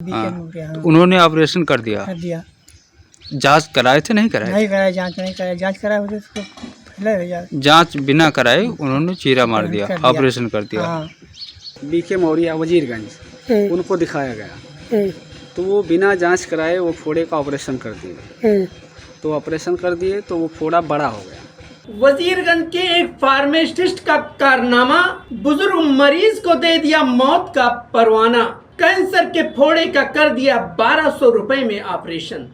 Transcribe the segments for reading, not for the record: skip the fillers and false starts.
हाँ, हाँ, उन्होंने ऑपरेशन कर दिया। कर दिया। जांच कराए थे नहीं कराए? नहीं कराया, जांच नहीं कराया, जांच कराया होते तो पहले हो जाता। जांच बिना कराए उन्होंने चीरा मार कर दिया, दिया। ऑपरेशन कर दिया। हाँ। बीके मौर्या वजीरगंज उनको दिखाया गया तो वो बिना जांच कराए वो फोड़े का ऑपरेशन कर दिए। तो ऑपरेशन कर दिए तो वो फोड़ा बड़ा हो गया। वजीरगंज के एक फार्मासिस्ट का कारनामा, बुजुर्ग मरीज को दे दिया मौत का परवाना। कैंसर के फोड़े का कर दिया 1200 रुपए में ऑपरेशन।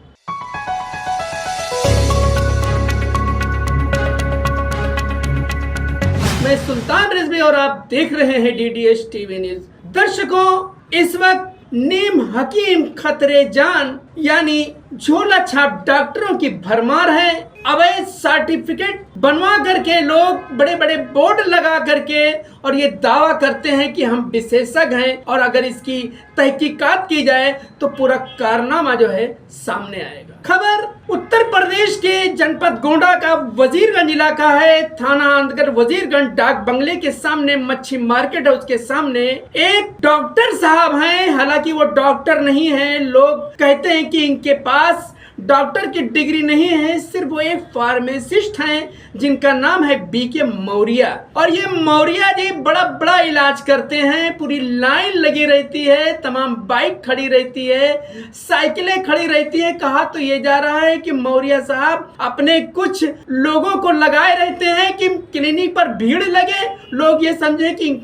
मैं सुल्तान रिजवी और आप देख रहे हैं डीडीएच टीवी न्यूज। दर्शकों, इस वक्त नीम हकीम खतरे जान यानी झोला छाप डॉक्टरों की भरमार है। अवैध सर्टिफिकेट बनवा करके लोग बड़े बड़े बोर्ड लगा करके और ये दावा करते हैं कि हम विशेषज्ञ हैं, और अगर इसकी तहकीकात की जाए तो पूरा कारनामा जो है सामने आएगा। खबर उत्तर प्रदेश के जनपद गोंडा का वजीरगंज इलाका है। थाना अंतर्गत वजीरगंज डाक बंगले के सामने मच्छी मार्केट है, उसके सामने एक डॉक्टर साहब हैं। हालांकि वो डॉक्टर नहीं है, लोग कहते हैं कि इनके पास डॉक्टर की डिग्री नहीं है, सिर्फ वो एक फार्मासिस्ट हैं जिनका नाम है बीके मौर्या। और ये मौर्या जी बड़ा बड़ा इलाज करते हैं। पूरी लाइन लगी रहती है, तमाम बाइक खड़ी रहती है, साइकिलें खड़ी रहती है। कहा तो ये जा रहा है कि मौर्या साहब अपने कुछ लोगों को लगाए रहते हैं कि क्लिनिक पर भीड़ लगे, लोग ये समझे कि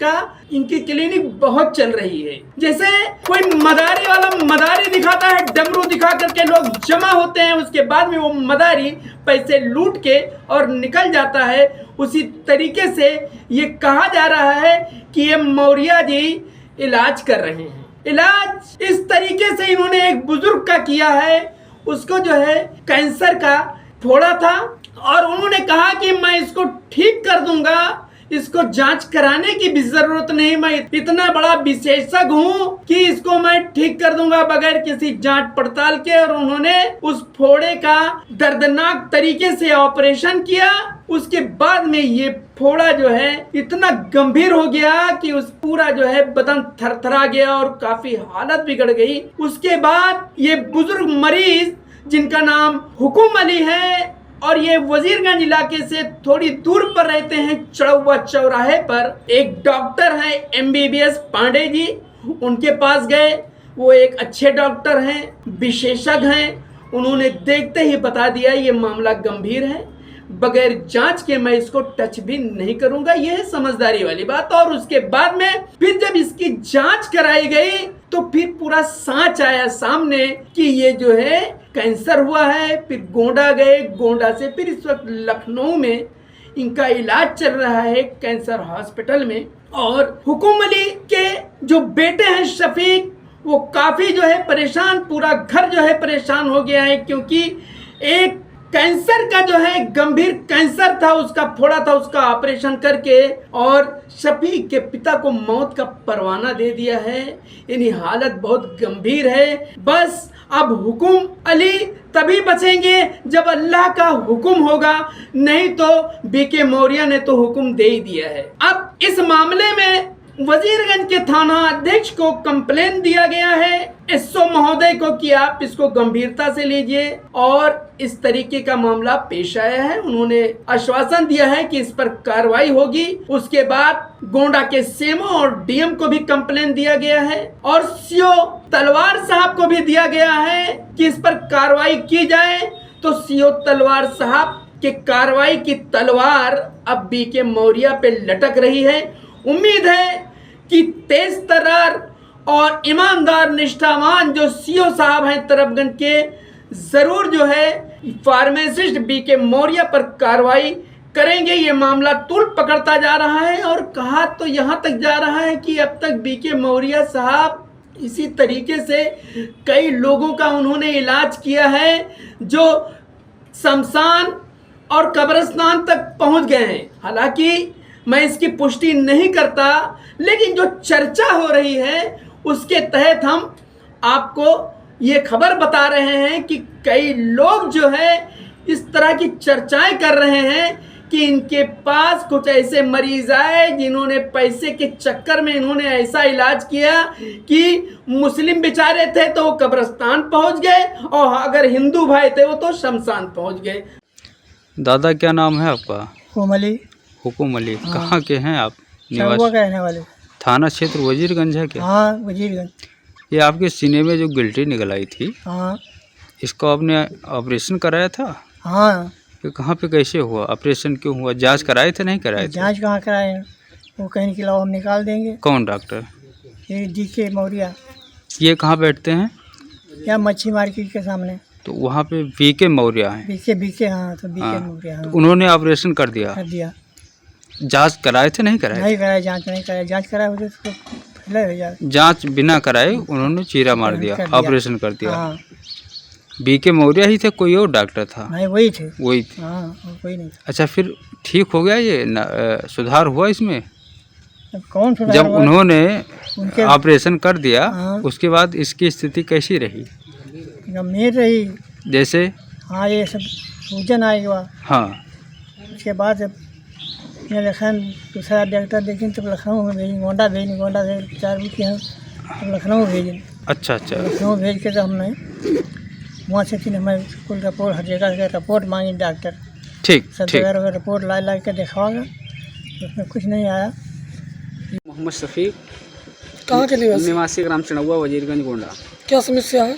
इनकी क्लिनिक बहुत चल रही है। जैसे कोई मदारी वाला मदारी दिखाता है, डमरू दिखा करके लोग जमा होते हैं, उसके बाद में वो मदारी पैसे लूट के और निकल जाता है। उसी तरीके से ये कहा जा रहा है कि ये मौर्या जी इलाज कर रहे हैं। इलाज इस तरीके से इन्होंने एक बुजुर्ग का किया है, उसको जो है कैंसर का फोड़ा था, और उन्होंने कहा कि मैं इसको ठीक कर दूंगा, इसको जांच कराने की भी जरूरत नहीं, मैं इतना बड़ा विशेषज्ञ हूँ कि इसको मैं ठीक कर दूंगा बगैर किसी जांच पड़ताल के। और उन्होंने उस फोड़े का दर्दनाक तरीके से ऑपरेशन किया। उसके बाद में ये फोड़ा जो है इतना गंभीर हो गया कि उस पूरा जो है बदन थरथरा गया और काफी हालत बिगड़ गई। उसके बाद ये बुजुर्ग मरीज जिनका नाम हुकुम अली है, और ये वजीरगंज इलाके से थोड़ी दूर पर रहते हैं, चढ़ौवा चौराहे पर एक डॉक्टर है MBBS पांडे जी, उनके पास गए। वो एक अच्छे डॉक्टर हैं, विशेषज्ञ हैं। उन्होंने देखते ही बता दिया ये मामला गंभीर है, बगैर जांच के मैं इसको टच भी नहीं करूंगा। यह है समझदारी वाली बात। और उसके बाद में फिर जब इसकी जांच कराई गई तो फिर पूरा सांच आया सामने कि ये जो है कैंसर हुआ है। फिर गोंडा गए, गोंडा से फिर इस वक्त लखनऊ में इनका इलाज चल रहा है कैंसर हॉस्पिटल में। और हुकुम अली के जो बेटे हैं शफीक, वो काफी जो है परेशान, पूरा घर जो है परेशान हो गया है, क्योंकि एक कैंसर का जो है गंभीर कैंसर था, उसका फोड़ा था, उसका ऑपरेशन करके और शफीक के पिता को मौत का परवाना दे दिया है। इन्हीं हालत बहुत गंभीर है। बस अब हुकुम अली तभी बचेंगे जब अल्लाह का हुक्म होगा, नहीं तो बीके मौर्या ने तो हुक्म दे ही दिया है। अब इस मामले में वजीरगंज के थाना अध्यक्ष को कंप्लेन दिया गया है एसओ महोदय को कि आप इसको गंभीरता से लीजिए, और इस तरीके का मामला पेश आया है। उन्होंने आश्वासन दिया है कि इस पर कार्रवाई होगी। उसके बाद गोंडा के सीएमओ और डीएम को भी कंप्लेन दिया गया है, और सीओ तलवार साहब को भी दिया गया है कि इस पर कार्रवाई की जाए। तो सीओ तलवार साहब के कार्रवाई की तलवार अब बीके मौर्या पे लटक रही है। उम्मीद है कि तेज तर्रार और ईमानदार निष्ठावान जो सीओ साहब हैं तरफगंज के, जरूर जो है फार्मासिस्ट बीके मौर्या पर कार्रवाई करेंगे। ये मामला तूल पकड़ता जा रहा है, और कहा तो यहाँ तक जा रहा है कि अब तक बीके मौर्या साहब इसी तरीके से कई लोगों का उन्होंने इलाज किया है जो शमशान और कब्रिस्तान तक पहुंच गए हैं। हालांकि मैं इसकी पुष्टि नहीं करता, लेकिन जो चर्चा हो रही है उसके तहत हम आपको ये खबर बता रहे हैं कि कई लोग जो है इस तरह की चर्चाएं कर रहे हैं कि इनके पास कुछ ऐसे मरीज आए जिन्होंने पैसे के चक्कर में इन्होंने ऐसा इलाज किया कि मुस्लिम बेचारे थे तो वो कब्रिस्तान पहुंच गए और अगर हिंदू भाई थे वो तो शमशान पहुंच गए। दादा क्या नाम है आपका? कोमली हुकुम अली। कहाँ के हैं आप? शंभुआ निवास के रहने वाले। थाना क्षेत्र वजीरगंज है क्या? हाँ वजीरगंज। ये आपके सीने में जो गिल्टी निकल आई थी, हाँ इसको आपने ऑपरेशन कराया था? हाँ ये कहाँ पे कैसे हुआ? ऑपरेशन क्यों हुआ? जांच कराए थे नहीं कराए थे? जांच कहाँ कराए हैं, वो कहीं के अलावा हम निकाल देंगे। कौन डॉक्टर? ये DK मौर्या, ये कहाँ बैठते हैं? या मच्छी मार्केट के सामने। तो वहाँ पे VK मौर्य हैं। BK हाँ, तो BK हाँ, मौर्या हाँ, तो उन्होंने ऑपरेशन कर दिया। कर दिया। जांच कराए थे नहीं कराए? नहीं कराया, जांच नहीं कराया। जांच कराया होते तो पहले हो जाता। जांच बिना कराए उन्होंने चीरा मार दिया, कर दिया। ऑपरेशन कर दिया। हाँ VK मौर्य ही थे, कोई और डॉक्टर था? नहीं वही थे। वही थे। हाँ और कोई नहीं था। अच्छा, फिर ठीक हो गया ये सुधार हुआ इसमें? अब कौन सुधार जब हुआ? उन्होंने उनके ऑपरेशन कर दिया, हाँ। उसके बाद इसकी स्थिति कैसी रही? गंभीर रही। जैसे? हाँ ये सब सूजन आएगा। हाँ। उसके बाद जब ये लखन दूसरा डॉक्टर देखें तब लखनऊ में भेजें, गोंडा भेजें, गोंडा से 4 वीक यहाँ तब लखनऊ भेजें। अच्छा अच्छा। लखनऊ भेज के तो हमने वहाँ से फिर हमें कुल रिपोर्ट हर जगह से रिपोर्ट मांगी डॉक्टर, ठीक सब ठीक। जगह रिपोर्ट ला के दिखाओगे, उसमें कुछ नहीं आया। मोहम्मद शफीक, कहाँ के निवासी? निवासी ग्राम चढ़ौआ वजीरगंज गोंडा। क्या समस्या है?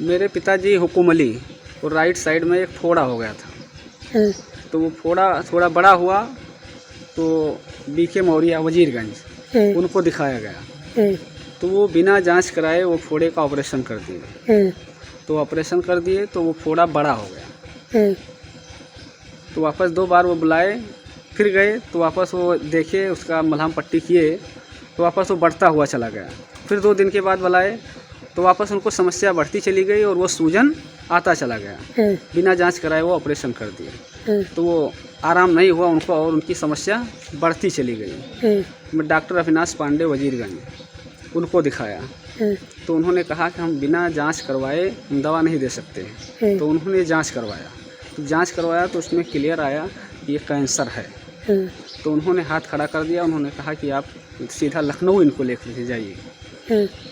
मेरे पिताजी हुकुम अली को राइट साइड में एक फोड़ा हो गया था, तो वो फोड़ा थोड़ा बड़ा हुआ तो BK मौर्या वजीरगंज उनको दिखाया गया, तो वो बिना जांच कराए वो फोड़े का ऑपरेशन कर दिए। तो ऑपरेशन कर दिए तो वो फोड़ा बड़ा हो गया, तो वापस 2 बार वो बुलाए, फिर गए तो वापस वो देखे, उसका मलहम पट्टी किए तो वापस वो बढ़ता हुआ चला गया। फिर 2 दिन के बाद बुलाए तो वापस उनको समस्या बढ़ती चली गई और वो सूजन आता चला गया। बिना जांच कराए वो ऑपरेशन कर दिए, तो वो आराम नहीं हुआ उनको और उनकी समस्या बढ़ती चली गई। मैं डॉक्टर अविनाश पांडे वजीरगंज उनको दिखाया, तो उन्होंने कहा कि हम बिना जांच करवाए हम दवा नहीं दे सकते हैं। तो उन्होंने जांच करवाया, तो जांच करवाया तो उसमें क्लियर आया कि ये कैंसर है। तो उन्होंने हाथ खड़ा कर दिया, उन्होंने कहा कि आप सीधा लखनऊ इनको लेकर जाइए।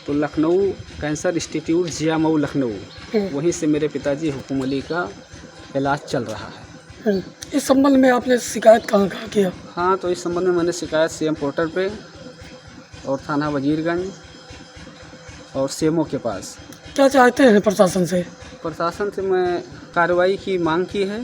तो लखनऊ कैंसर इंस्टीट्यूट जियामऊ लखनऊ, वहीं से मेरे पिताजी हुकुम अली का इलाज चल रहा है। इस संबंध में आपने शिकायत कहाँ किया? हाँ, तो इस संबंध में मैंने शिकायत CM पोर्टल पे और थाना वजीरगंज और CMO के पास। क्या चाहते हैं प्रशासन से? प्रशासन से मैं कार्रवाई की मांग की है